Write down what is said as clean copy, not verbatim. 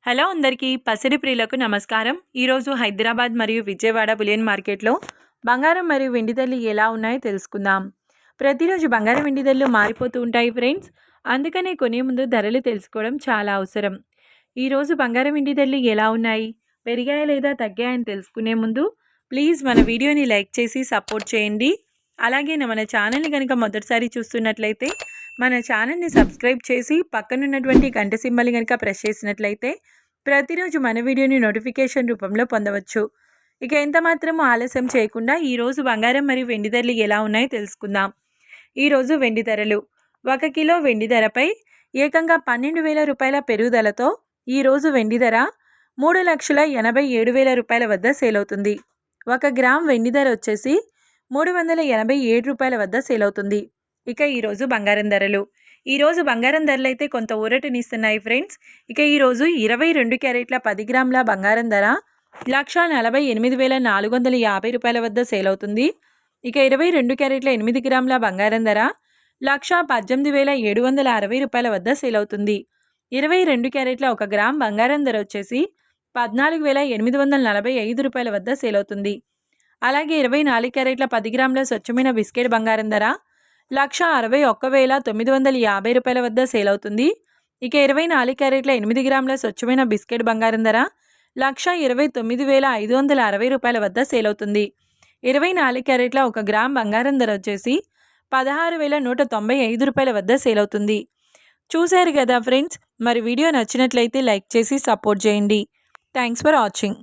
Hello అందరికీ పసిడి ప్రియులకు నమస్కారం. ఈరోజు హైదరాబాద్ మరియు విజయవాడ బులియన్ మార్కెట్లో బంగారం మరియు వెండి ధరలు ఎలా ఉన్నాయో తెలుసుకుందాం. ప్రతిరోజు బంగారం వెండి ధరలు మారిపోతూ ఉంటాయి ఫ్రెండ్స్. అందుకనే కొనే ముందు ధరలు తెలుసుకోవడం చాలా అవసరం. ఈరోజు బంగారం వెండి ధరలు ఎలా ఉన్నాయి, పెరిగాయా లేదా తగ్గాయని తెలుసుకునే ముందు ప్లీజ్ మన వీడియోని లైక్ చేసి సపోర్ట్ చేయండి. అలాగే మన ఛానల్ని కనుక మొదటిసారి చూస్తున్నట్లయితే మన ఛానల్ని సబ్స్క్రైబ్ చేసి పక్కనున్నటువంటి గంట సింబల్ని కనుక ప్రెస్ చేసినట్లయితే ప్రతిరోజు మన వీడియోని నోటిఫికేషన్ రూపంలో పొందవచ్చు. ఇక ఎంత మాత్రము ఆలస్యం చేయకుండా ఈరోజు బంగారం మరియు వెండి ధరలు ఎలా ఉన్నాయో తెలుసుకుందాం. ఈరోజు వెండి ధరలు 1 కిలో వెండి ధరపై ఏకంగా 12,000 రూపాయల పెరుగుదలతో ఈరోజు వెండి ధర 3,87,000 రూపాయల వద్ద సేల్ అవుతుంది. 1 గ్రామ్ వెండి ధర వచ్చేసి 387 రూపాయల వద్ద సేల్ అవుతుంది. ఇక ఈరోజు బంగారం ధరలు. ఈరోజు బంగారం ధరలు అయితే కొంత ఊరటనిస్తున్నాయి ఫ్రెండ్స్. ఇక ఈరోజు 22 క్యారెట్ల 10 గ్రాముల బంగారం ధర 1,48,450 రూపాయల వద్ద సేల్ అవుతుంది. ఇక 22 క్యారెట్ల 8 గ్రాముల బంగారం ధర 1,18,760 రూపాయల వద్ద సేల్ అవుతుంది. 22 క్యారెట్ల 1 గ్రామ్ బంగారం ధర వచ్చేసి 14,845 రూపాయల వద్ద సేల్ అవుతుంది. అలాగే 24 క్యారెట్ల 10 గ్రాముల స్వచ్ఛమైన బిస్కెట్ బంగారం ధర 1,61,950 రూపాయల వద్ద సేల్ అవుతుంది. ఇక 24 క్యారెట్ల 8 గ్రాముల స్వచ్ఛమైన బిస్కెట్ బంగారం ధర 1,29,560 రూపాయల వద్ద సేల్ అవుతుంది. 24 క్యారెట్ల 1 గ్రామ్ బంగారం ధర వచ్చేసి 16,195 రూపాయల వద్ద సేల్ అవుతుంది. చూశారు కదా ఫ్రెండ్స్, మరి వీడియో నచ్చినట్లయితే లైక్ చేసి సపోర్ట్ చేయండి. Thanks for watching.